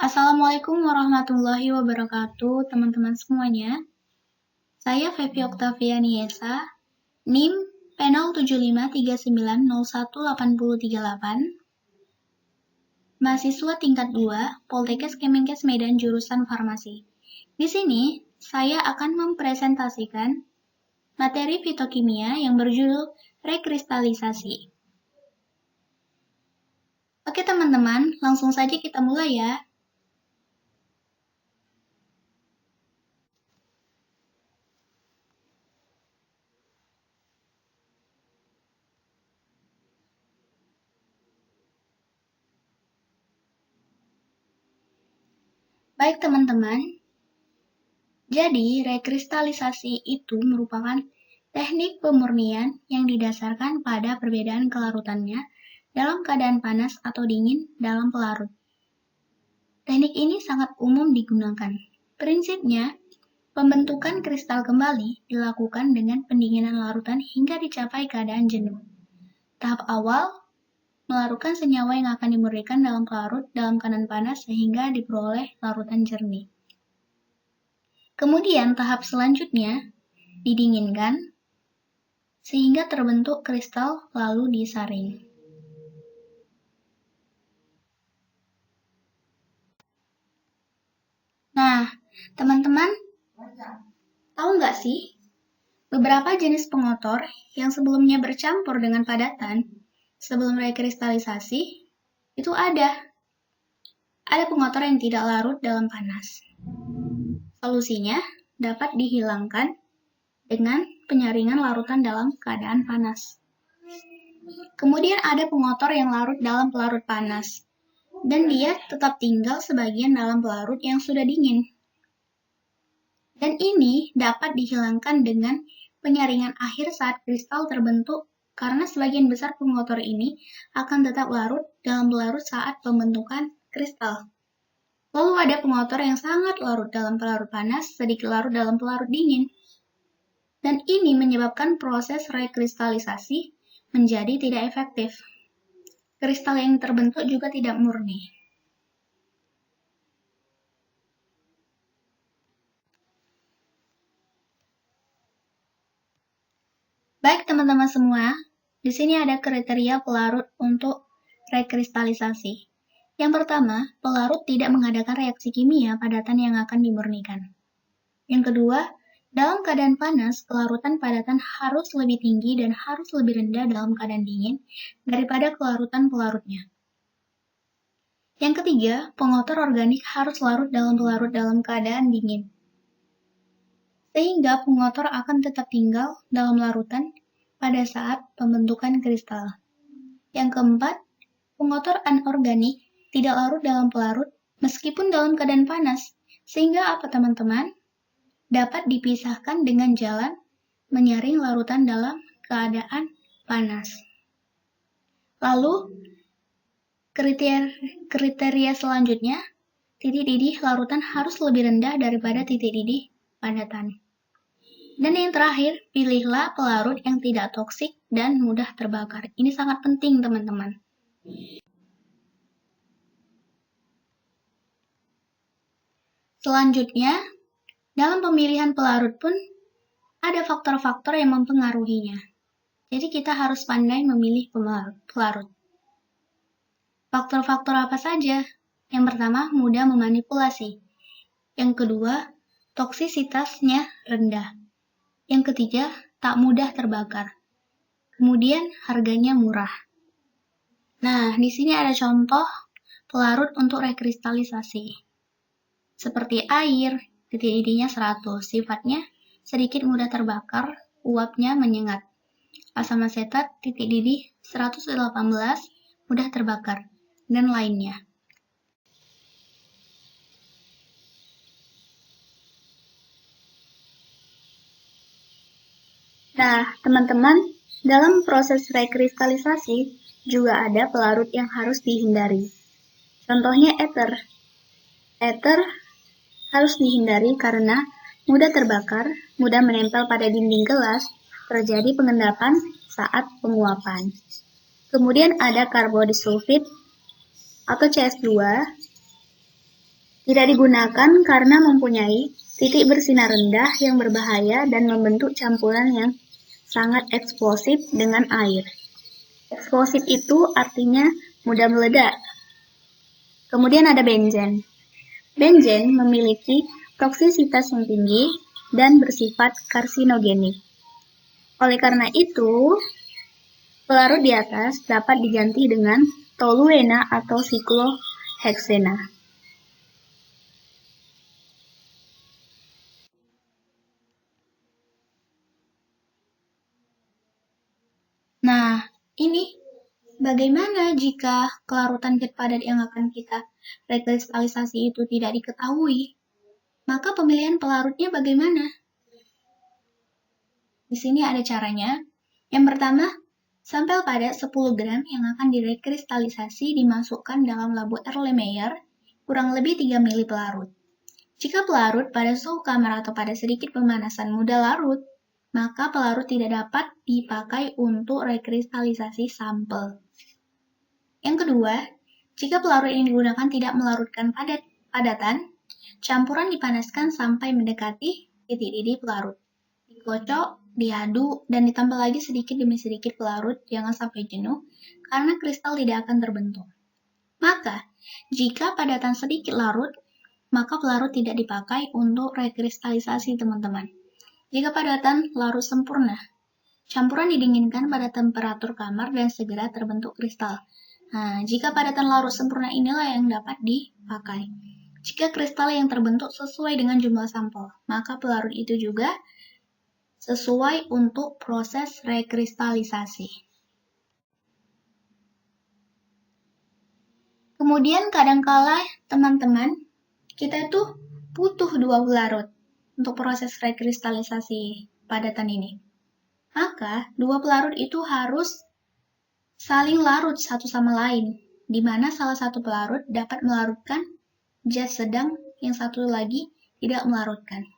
Assalamualaikum warahmatullahi wabarakatuh, teman-teman semuanya. Saya Fevi Oktaviani Yesa, NIM P07539018038, mahasiswa tingkat 2, Poltekkes Kemenkes Medan jurusan Farmasi. Di sini, saya akan mempresentasikan materi fitokimia yang berjudul rekristalisasi. Oke teman-teman, langsung saja kita mulai ya. Baik teman-teman, jadi rekristalisasi itu merupakan teknik pemurnian yang didasarkan pada perbedaan kelarutannya dalam keadaan panas atau dingin dalam pelarut. Teknik ini sangat umum digunakan. Prinsipnya, pembentukan kristal kembali dilakukan dengan pendinginan larutan hingga dicapai keadaan jenuh. Tahap awal, melarutkan senyawa yang akan dimurnikan dalam pelarut dalam keadaan panas sehingga diperoleh larutan jernih. Kemudian tahap selanjutnya, didinginkan sehingga terbentuk kristal lalu disaring. Nah, teman-teman, tahu nggak sih beberapa jenis pengotor yang sebelumnya bercampur dengan padatan sebelum rekristalisasi itu ada pengotor yang tidak larut dalam panas. Solusinya dapat dihilangkan dengan penyaringan larutan dalam keadaan panas. Kemudian ada pengotor yang larut dalam pelarut panas, dan dia tetap tinggal sebagian dalam pelarut yang sudah dingin. Dan ini dapat dihilangkan dengan penyaringan akhir saat kristal terbentuk, karena sebagian besar pengotor ini akan tetap larut dalam pelarut saat pembentukan kristal. Lalu ada pengotor yang sangat larut dalam pelarut panas, sedikit larut dalam pelarut dingin. Dan ini menyebabkan proses rekristalisasi menjadi tidak efektif. Kristal yang terbentuk juga tidak murni. Baik teman-teman semua, di sini ada kriteria pelarut untuk rekristalisasi. Yang pertama, pelarut tidak mengadakan reaksi kimia padatan yang akan dimurnikan. Yang kedua, dalam keadaan panas, kelarutan padatan harus lebih tinggi dan harus lebih rendah dalam keadaan dingin daripada kelarutan pelarutnya. Yang ketiga, pengotor organik harus larut dalam pelarut dalam keadaan dingin, sehingga pengotor akan tetap tinggal dalam larutan pada saat pembentukan kristal. Yang keempat, pengotor anorganik tidak larut dalam pelarut meskipun dalam keadaan panas, sehingga apa teman-teman? Dapat dipisahkan dengan jalan menyaring larutan dalam keadaan panas. Lalu, kriteria selanjutnya, titik didih larutan harus lebih rendah daripada titik didih padatan. Dan yang terakhir, pilihlah pelarut yang tidak toksik dan mudah terbakar. Ini sangat penting, teman-teman. Selanjutnya, dalam pemilihan pelarut pun ada faktor-faktor yang mempengaruhinya. Jadi kita harus pandai memilih pelarut. Faktor-faktor apa saja? Yang pertama, mudah memanipulasi. Yang kedua, toksisitasnya rendah. Yang ketiga, tak mudah terbakar. Kemudian, harganya murah. Nah, di sini ada contoh pelarut untuk rekristalisasi. Seperti air, titik didihnya 100, sifatnya sedikit mudah terbakar, uapnya menyengat. Asam asetat, titik didih 118, mudah terbakar, dan lainnya. Nah, teman-teman, dalam proses rekristalisasi juga ada pelarut yang harus dihindari. Contohnya ether. Ether harus dihindari karena mudah terbakar, mudah menempel pada dinding gelas, terjadi pengendapan saat penguapan. Kemudian ada karbodisulfid atau CS2 Tidak digunakan karena mempunyai titik bersinar rendah yang berbahaya dan membentuk campuran yang sangat eksplosif dengan air. Eksplosif itu artinya mudah meledak. Kemudian ada benzen. Benzen memiliki toksisitas yang tinggi dan bersifat karsinogenik. Oleh karena itu, pelarut di atas dapat diganti dengan toluena atau sikloheksena. Nah, ini bagaimana jika kelarutan zat padat yang akan kita rekristalisasi itu tidak diketahui? Maka pemilihan pelarutnya bagaimana? Di sini ada caranya. Yang pertama, sampel padat 10 gram yang akan direkristalisasi dimasukkan dalam labu Erlenmeyer kurang lebih 3 ml pelarut. Jika pelarut pada suhu kamar atau pada sedikit pemanasan mudah larut, maka pelarut tidak dapat dipakai untuk rekristalisasi sampel. Yang kedua, jika pelarut yang digunakan tidak melarutkan padatan, campuran dipanaskan sampai mendekati titik didih pelarut. Dikocok, diaduk, dan ditambah lagi sedikit demi sedikit pelarut, jangan sampai jenuh, karena kristal tidak akan terbentuk. Maka, jika padatan sedikit larut, maka pelarut tidak dipakai untuk rekristalisasi, teman-teman. Jika padatan larut sempurna, campuran didinginkan pada temperatur kamar dan segera terbentuk kristal. Nah, jika padatan larut sempurna inilah yang dapat dipakai. Jika kristal yang terbentuk sesuai dengan jumlah sampel, maka pelarut itu juga sesuai untuk proses rekristalisasi. Kemudian kadangkala teman-teman, kita itu butuh 2 pelarut untuk proses rekristalisasi padatan ini. Maka, 2 pelarut itu harus saling larut satu sama lain, di mana salah satu pelarut dapat melarutkan zat sedang yang satu lagi tidak melarutkan.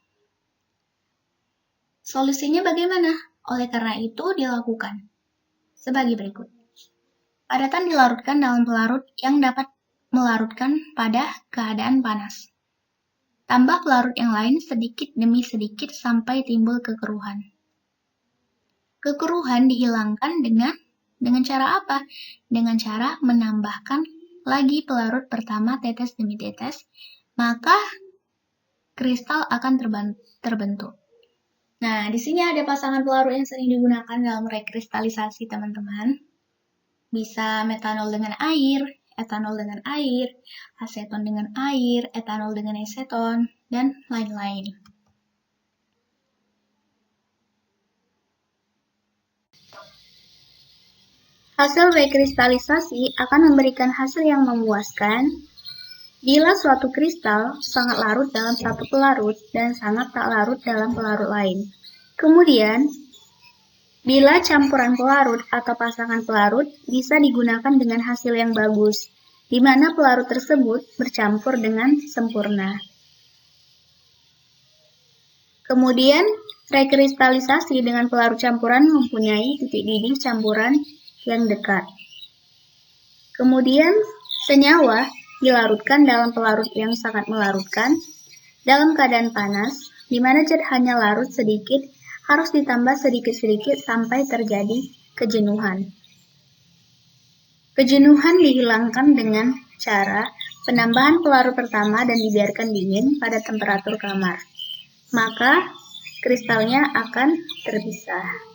Solusinya bagaimana? Oleh karena itu dilakukan sebagai berikut. Padatan dilarutkan dalam pelarut yang dapat melarutkan pada keadaan panas. Tambah pelarut yang lain sedikit demi sedikit sampai timbul kekeruhan. Kekeruhan dihilangkan dengan cara apa? Dengan cara menambahkan lagi pelarut pertama tetes demi tetes, maka kristal akan terbentuk. Nah, di sini ada pasangan pelarut yang sering digunakan dalam rekristalisasi, teman-teman. Bisa metanol dengan air, etanol dengan air, aseton dengan air, etanol dengan aseton, dan lain-lain. Hasil rekristalisasi akan memberikan hasil yang memuaskan bila suatu kristal sangat larut dalam satu pelarut dan sangat tak larut dalam pelarut lain. Kemudian, bila campuran pelarut atau pasangan pelarut bisa digunakan dengan hasil yang bagus, di mana pelarut tersebut bercampur dengan sempurna. Kemudian, rekristalisasi dengan pelarut campuran mempunyai titik didih campuran yang dekat. Kemudian, senyawa dilarutkan dalam pelarut yang sangat melarutkan dalam keadaan panas, di mana zat hanya larut sedikit, harus ditambah sedikit-sedikit sampai terjadi kejenuhan. Kejenuhan dihilangkan dengan cara penambahan pelarut pertama dan dibiarkan dingin pada temperatur kamar. Maka, kristalnya akan terpisah.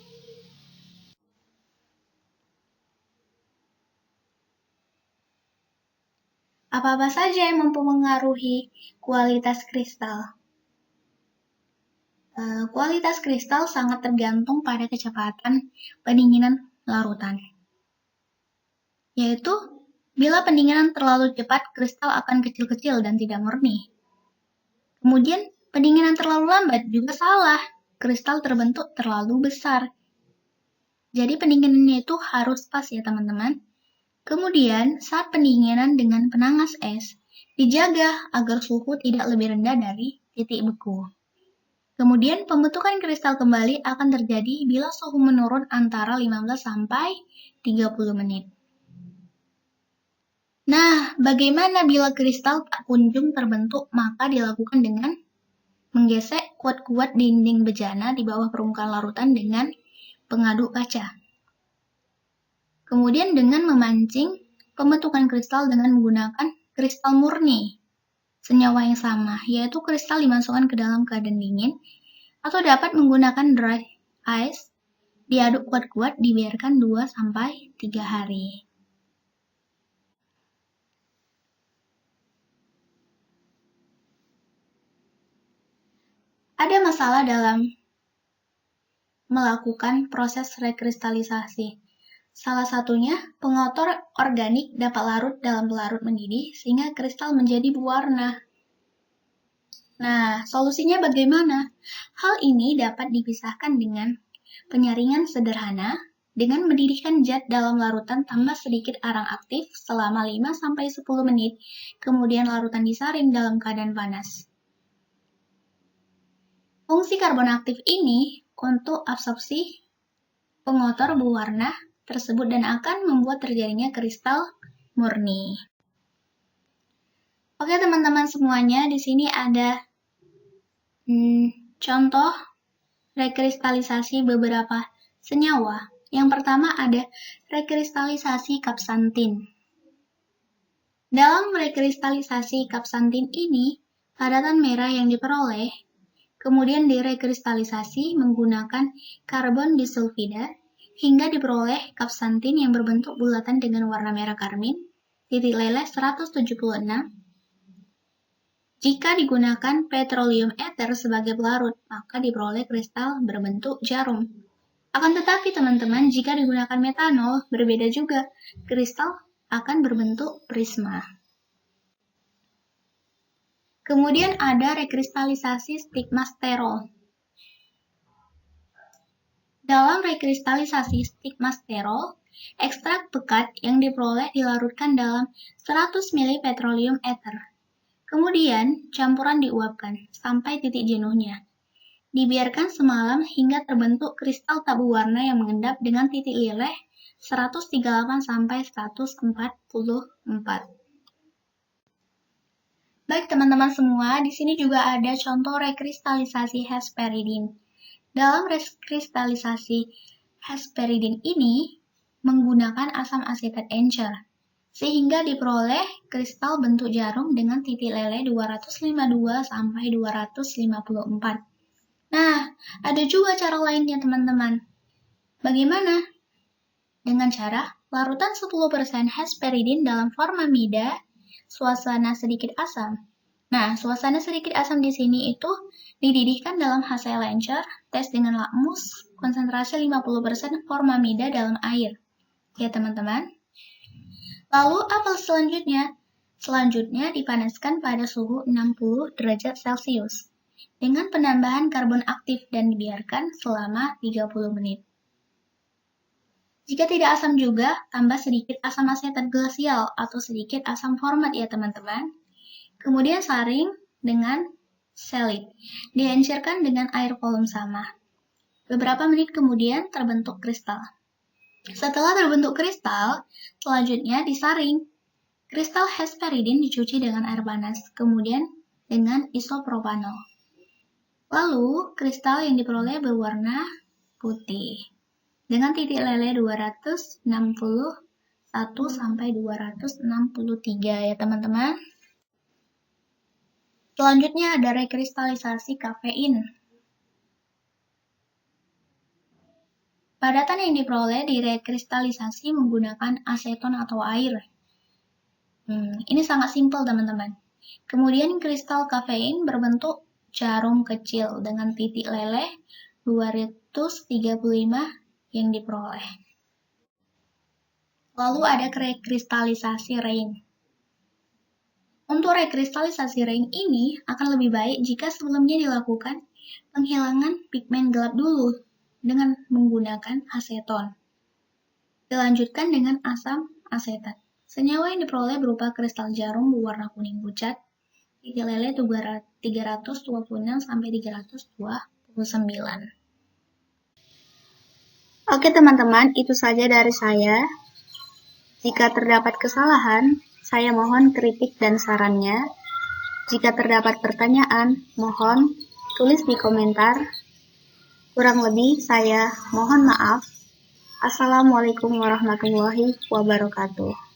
Apa-apa saja yang mempengaruhi kualitas kristal? Kualitas kristal sangat tergantung pada kecepatan pendinginan larutan. Yaitu, bila pendinginan terlalu cepat, kristal akan kecil-kecil dan tidak murni. Kemudian, pendinginan terlalu lambat juga salah, kristal terbentuk terlalu besar. Jadi pendinginannya itu harus pas ya teman-teman. Kemudian, saat pendinginan dengan penangas es, dijaga agar suhu tidak lebih rendah dari titik beku. Kemudian, pembentukan kristal kembali akan terjadi bila suhu menurun antara 15 sampai 30 menit. Nah, bagaimana bila kristal tak kunjung terbentuk? Maka dilakukan dengan menggesek kuat-kuat dinding bejana di bawah permukaan larutan dengan pengaduk kaca. Kemudian dengan memancing pembentukan kristal dengan menggunakan kristal murni, senyawa yang sama, yaitu kristal dimasukkan ke dalam keadaan dingin, atau dapat menggunakan dry ice, diaduk kuat-kuat, dibiarkan 2-3 hari. Ada masalah dalam melakukan proses rekristalisasi. Salah satunya, pengotor organik dapat larut dalam pelarut mendidih sehingga kristal menjadi berwarna. Nah, solusinya bagaimana? Hal ini dapat dipisahkan dengan penyaringan sederhana dengan mendidihkan zat dalam larutan tambah sedikit arang aktif selama 5-10 menit, kemudian larutan disaring dalam keadaan panas. Fungsi karbon aktif ini untuk absorpsi pengotor berwarna tersebut dan akan membuat terjadinya kristal murni. Oke teman-teman semuanya, di sini ada contoh rekristalisasi beberapa senyawa. Yang pertama ada rekristalisasi kapsantin. Dalam rekristalisasi kapsantin ini, padatan merah yang diperoleh kemudian direkristalisasi menggunakan karbon disulfida hingga diperoleh kapsantin yang berbentuk bulatan dengan warna merah karmin, titik leleh 176. Jika digunakan petroleum ether sebagai pelarut, maka diperoleh kristal berbentuk jarum. Akan tetapi teman-teman, jika digunakan metanol, berbeda juga. Kristal akan berbentuk prisma. Kemudian ada rekristalisasi stigmasterol. Dalam rekristalisasi stigmasterol, ekstrak pekat yang diperoleh dilarutkan dalam 100 ml petroleum ether. Kemudian, campuran diuapkan sampai titik jenuhnya. Dibiarkan semalam hingga terbentuk kristal tak berwarna yang mengendap dengan titik leleh 138-144. Baik teman-teman semua, di sini juga ada contoh rekristalisasi hesperidin. Dalam rekristalisasi hesperidin ini menggunakan asam asetat encer, sehingga diperoleh kristal bentuk jarum dengan titik leleh 252-254. Nah, ada juga cara lainnya teman-teman. Bagaimana? Dengan cara larutan 10% hesperidin dalam formamida, suasana sedikit asam. Nah, suasana sedikit asam di sini itu dididihkan dalam HCl encer, tes dengan lakmus, konsentrasi 50% formamida dalam air. Ya teman-teman. Lalu apa selanjutnya? Selanjutnya dipanaskan pada suhu 60 derajat Celcius dengan penambahan karbon aktif dan dibiarkan selama 30 menit. Jika tidak asam juga, tambah sedikit asam asetat glasial atau sedikit asam format ya teman-teman. Kemudian saring dengan selit. Diencerkan dengan air volume sama. Beberapa menit kemudian terbentuk kristal. Setelah terbentuk kristal, selanjutnya disaring. Kristal hesperidin dicuci dengan air panas, kemudian dengan isopropanol. Lalu, kristal yang diperoleh berwarna putih. Dengan titik leleh 261-263 ya teman-teman. Selanjutnya ada rekristalisasi kafein. Padatan yang diperoleh direkristalisasi menggunakan aseton atau air. Ini sangat simpel teman-teman. Kemudian kristal kafein berbentuk jarum kecil dengan titik leleh 235 yang diperoleh. Lalu ada rekristalisasi rain. Untuk rekristalisasi rain ini akan lebih baik jika sebelumnya dilakukan penghilangan pigmen gelap dulu dengan menggunakan aseton. Dilanjutkan dengan asam asetat. Senyawa yang diperoleh berupa kristal jarum berwarna kuning pucat, titik leleh 326-329. Oke teman-teman, itu saja dari saya. Jika terdapat kesalahan, Saya mohon kritik dan sarannya. Jika terdapat pertanyaan, mohon tulis di komentar. Kurang lebih saya mohon maaf. Assalamualaikum warahmatullahi wabarakatuh.